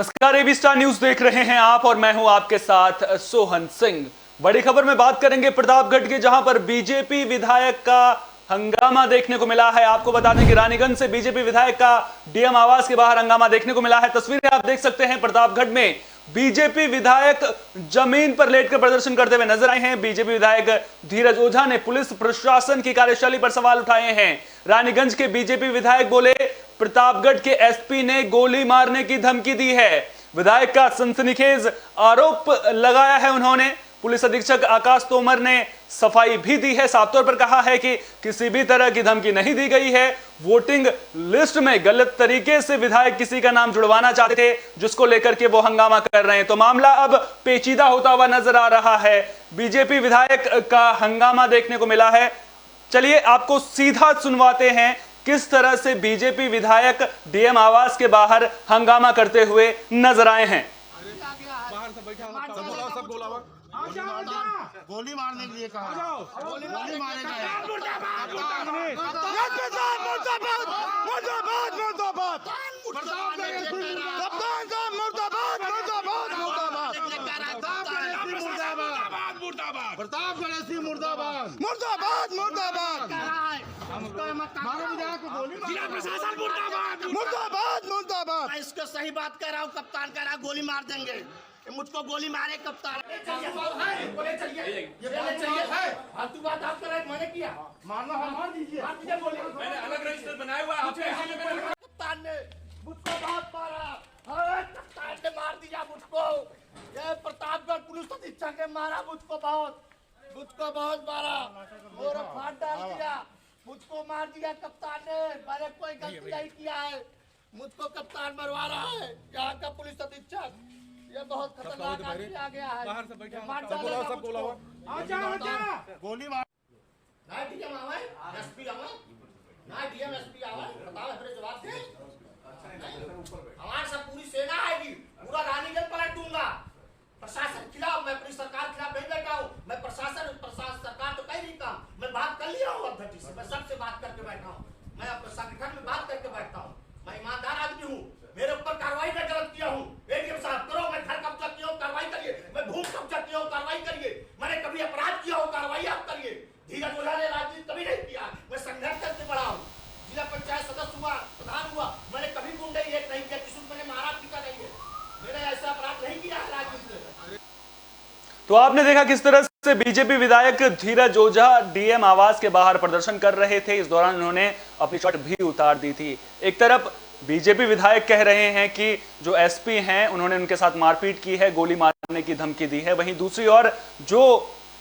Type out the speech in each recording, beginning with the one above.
नमस्कार, AB star news देख रहे हैं आप और मैं हूं आपके साथ सोहन सिंह। बड़ी खबर में बात करेंगे प्रतापगढ़ की, जहां पर बीजेपी विधायक का हंगामा देखने को मिला है। आपको बता दें कि रानीगंज से बीजेपी विधायक का डीएम आवास के बाहर हंगामा देखने को मिला है। तस्वीरें आप देख सकते हैं, प्रतापगढ़ में बीजेपी विधायक जमीन पर लेटकर प्रदर्शन करते हुए नजर आए हैं। बीजेपी विधायक धीरज ओझा ने पुलिस प्रशासन की कार्यशैली पर सवाल उठाए हैं। रानीगंज के बीजेपी विधायक बोले, प्रतापगढ़ के एसपी ने गोली मारने की धमकी दी है। विधायक का सनसनीखेज आरोप लगाया है उन्होंने। पुलिस अधीक्षक आकाश तोमर ने सफाई भी दी है, साफ तौर पर कहा है कि किसी भी तरह की धमकी नहीं दी गई है। वोटिंग लिस्ट में गलत तरीके से विधायक किसी का नाम जुड़वाना चाहते थे, जिसको लेकर के वो हंगामा कर रहे हैं। तो मामला अब पेचीदा होता हुआ नजर आ रहा है। बीजेपी विधायक का हंगामा देखने को मिला है। चलिए आपको सीधा सुनवाते हैं किस तरह से बीजेपी विधायक डीएम आवास के बाहर हंगामा करते हुए नजर आए हैं। गोली मारने के लिए कहा। गोली मारेगा। प्रतापगढ़ एसपी मुर्दाबाद, मुर्दाबाद, मुर्दाबाद। जिला प्रशासन मुर्दाबाद, मुर्दाबाद, मुर्दाबाद। मैं इसको सही बात कह रहा हूँ, कप्तान कह रहा गोली मार देंगे। मुझको गोली मारे कप्तान। फालतू बात आप कर रहे, मैंने किया। मारना है, मार दीजिए। मैंने अलग रजिस्टर बनाया हुआ है। कप्तान ने मुझको बहुत मारा। कप्तान ने मार दिया मुझको। ये प्रतापगढ़ पुलिस अधीक्षक ने मारा मुझको बहुत मारा। मोरा फाड़ डाल दिया, मुझको मार दिया कप्तान ने। मैंने कोई गलती नहीं किया है, मुझको कप्तान मरवा रहा है यहाँ का पुलिस अधीक्षक। ये बहुत खतरनाक आदमी आ गया है। बाहर से बैठा सब बोला गोली मार ना। डीएम आवे, एसपी आवे ना, डीएम एसपी आवे। बताओ अपने जवाब दे। हमारे सब पूरी सेना आएगी, पूरा रानीगंज पलट दूंगा। प्रशासन खिलाफ, मैं अपनी सरकार खिलाफ नहीं बैठा हूँ। मैं प्रशासन सरकार तो कहीं नहीं काम। मैं बात कर लिया हूँ अध्यक्ष से, मैं सबसे बात करके बैठा हूँ। मैं अपने संगठन में बात करके बैठता हूँ। मैं ईमानदार आदमी हूँ। मेरे ऊपर कार्रवाई मैं गलत किया हूँ, एडीएम साहब करो। मैं घर कब्जा किया हूँ, कार्रवाई करिए। मैं भूमि कब्जा किया हूँ, कार्रवाई करिए। मैंने कभी अपराध किया हो, कार्रवाई आप करिए। धीरज ओझा ने राजनीति कभी नहीं किया। मैं संघर्ष करके बढ़ा हूँ, जिला पंचायत सदस्य हुआ, प्रधान हुआ। मैंने कभी गुंडई एक नहीं किया, किसी को मैंने मारा पीटा नहीं है। मैंने ऐसा अपराध नहीं किया है राजनीति में। तो आपने देखा किस तरह से बीजेपी विधायक धीरज ओझा डीएम आवास के बाहर प्रदर्शन कर रहे थे। इस दौरान उन्होंने अपनी शर्ट भी उतार दी थी। एक तरफ बीजेपी विधायक कह रहे हैं कि जो एसपी हैं उन्होंने उनके साथ मारपीट की है, गोली मारने की धमकी दी है। वहीं दूसरी ओर जो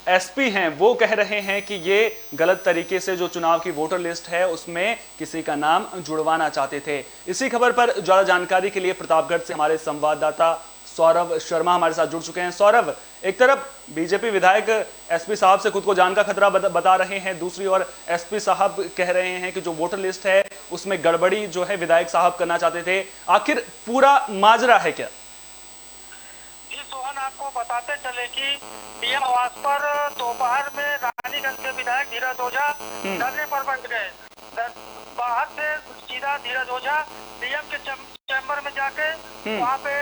एसपी हैं वो कह रहे हैं कि ये गलत तरीके से जो चुनाव की वोटर लिस्ट है उसमें किसी का नाम जुड़वाना चाहते थे। इसी खबर पर ज्यादा जानकारी के लिए प्रतापगढ़ से हमारे संवाददाता सौरभ शर्मा हमारे साथ जुड़ चुके हैं। सौरभ, एक तरफ बीजेपी विधायक एसपी साहब से खुद को जान का खतरा बता रहे हैं, दूसरी ओर एसपी साहब कह रहे हैं कि जो वोटर लिस्ट है उसमें गड़बड़ी जो है विधायक साहब करना चाहते थे। आखिर पूरा माजरा है क्या? जी सोहन, आपको बताते चले कि डीएम आवास पर दोपहर में रानीगंज के विधायक धीरज ओझा धरने पर बैठ गए। बाहर से सीधा धीरज ओझा डीएम के चैम्बर में जाके वहाँ पे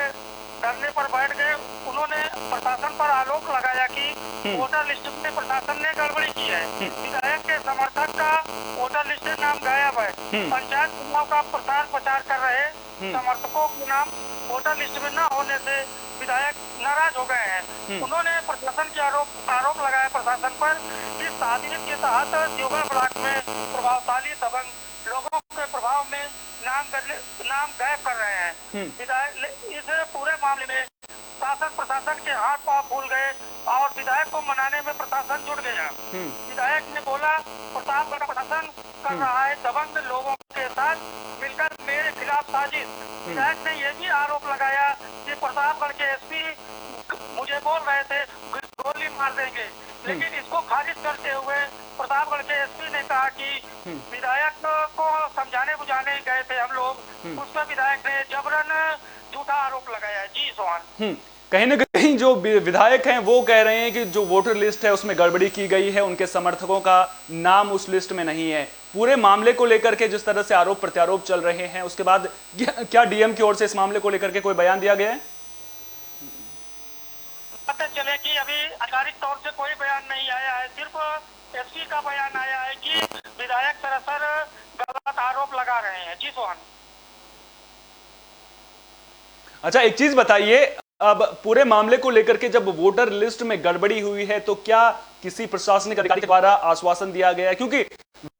धरने पर बैठ गए। उन्होंने प्रशासन पर आरोप लगाया कि वोटर लिस्ट में प्रशासन ने गड़बड़ी की है। विधायक के समर्थक का वोटर लिस्ट से नाम गायब है। पंचायत चुनाव का प्रचार कर रहे समर्थकों के नाम वोटर लिस्ट में न होने से विधायक नाराज हो गए हैं। उन्होंने प्रशासन के आरोप लगाया प्रशासन पर कि साजिश के तहत त्योगर ब्लॉक में प्रभावशाली दबंग लोगों के प्रभाव में नाम गायब कर रहे हैं। विधायक इस पूरे मामले में शासन प्रशासन के हाथ पांव फूल गए और विधायक को मनाने में प्रशासन जुट गया। विधायक ने बोला, प्रतापगढ़ प्रशासन कर रहा है दबंग लोगों के साथ मिलकर मेरे खिलाफ साजिश। विधायक ने यह भी आरोप लगाया कि प्रतापगढ़ के एसपी मुझे बोल रहे थे गोली मार देंगे, लेकिन इसको खारिज करते हुए प्रतापगढ़ के एसपी ने कहा कि विधायक को समझाने बुझाने गए थे हम लोग, उस पर विधायक ने जबरन झूठा आरोप लगाया। जी सोहन। कहीं ना कहीं जो विधायक हैं वो कह रहे हैं कि जो वोटर लिस्ट है उसमें गड़बड़ी की गई है, उनके समर्थकों का नाम उस लिस्ट में नहीं है। पूरे मामले को लेकर के जिस तरह से आरोप प्रत्यारोप चल रहे हैं, उसके बाद क्या डीएम की ओर से इस मामले को लेकर के कोई बयान दिया गया है? पता चले कि अभी आधिकारिक तौर से कोई बयान नहीं आया है, सिर्फ एसपी का बयान आया है कि विधायक सरासर गलत आरोप लगा रहे हैं। जी सोहन। अच्छा, एक चीज बताइए, अब पूरे मामले को लेकर के जब वोटर लिस्ट में गड़बड़ी हुई है तो क्या किसी प्रशासनिक अधिकारी द्वारा आश्वासन दिया गया है? क्योंकि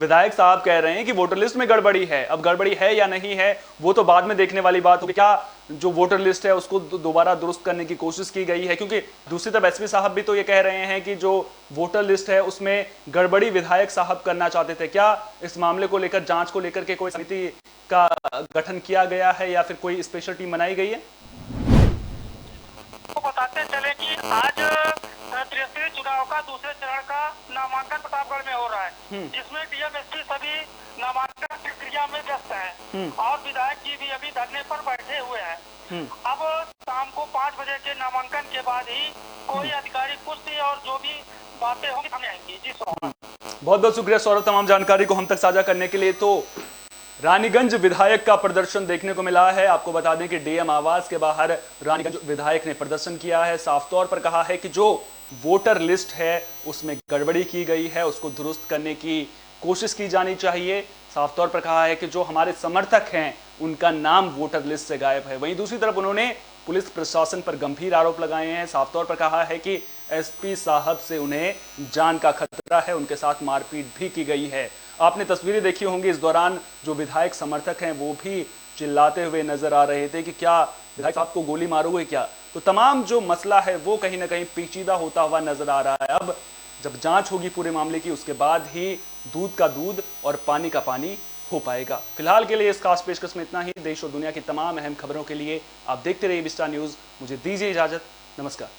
विधायक साहब कह रहे हैं कि वोटर लिस्ट में गड़बड़ी है, अब गड़बड़ी है या नहीं है वो तो बाद में देखने वाली बात होगी। क्या जो वोटर लिस्ट है उसको दोबारा दुरुस्त करने की कोशिश की गई है? क्योंकि दूसरी तरफ एसपी साहब भी तो ये कह रहे हैं कि जो वोटर लिस्ट है उसमें गड़बड़ी विधायक साहब करना चाहते थे। क्या इस मामले को लेकर, जांच को लेकर के कोई समिति का गठन किया गया है या फिर कोई स्पेशल टीम बनाई गई है? तो बताते चले कि आज त्रिस्तरीय चुनाव का दूसरे चरण का नामांकन प्रतापगढ़ में हो रहा है, जिसमें डीएम एसपी सभी नामांकन प्रक्रिया में व्यस्त हैं और विधायक जी भी अभी धरने पर बैठे हुए हैं। अब शाम को 5 बजे के नामांकन के बाद ही कोई आधिकारिक पुष्टि और जो भी बातें होंगी सामने आएंगी। जी सौरभ, बहुत बहुत शुक्रिया सौरभ, तमाम जानकारी को हम तक साझा करने के लिए। तो रानीगंज विधायक का प्रदर्शन देखने को मिला है। आपको बता दें कि डीएम आवास के बाहर रानीगंज विधायक ने प्रदर्शन किया है, साफ तौर पर कहा है कि जो वोटर लिस्ट है उसमें गड़बड़ी की गई है, उसको दुरुस्त करने की कोशिश की जानी चाहिए। साफ तौर पर कहा है कि जो हमारे समर्थक हैं उनका नाम वोटर लिस्ट से गायब है। वहीं दूसरी तरफ उन्होंने पुलिस प्रशासन पर गंभीर आरोप लगाए हैं। साफ तौर पर कहा है कि एसपी साहब से उन्हें जान का खतरा है, उनके साथ मारपीट भी की गई है। आपने तस्वीरें देखी होंगी, इस दौरान जो विधायक समर्थक हैं वो भी चिल्लाते हुए नजर आ रहे थे कि क्या विधायक साहब को गोली मारोगे क्या। तो तमाम जो मसला है वो कहीं ना कहीं पेचीदा होता हुआ नजर आ रहा है। अब जब जांच होगी पूरे मामले की उसके बाद ही दूध का दूध और पानी का पानी हो पाएगा। फिलहाल के लिए इस खास पेशकश में इतना ही। देश और दुनिया की तमाम अहम खबरों के लिए आप देखते रहिए विस्टा न्यूज। मुझे दीजिए इजाजत, नमस्कार।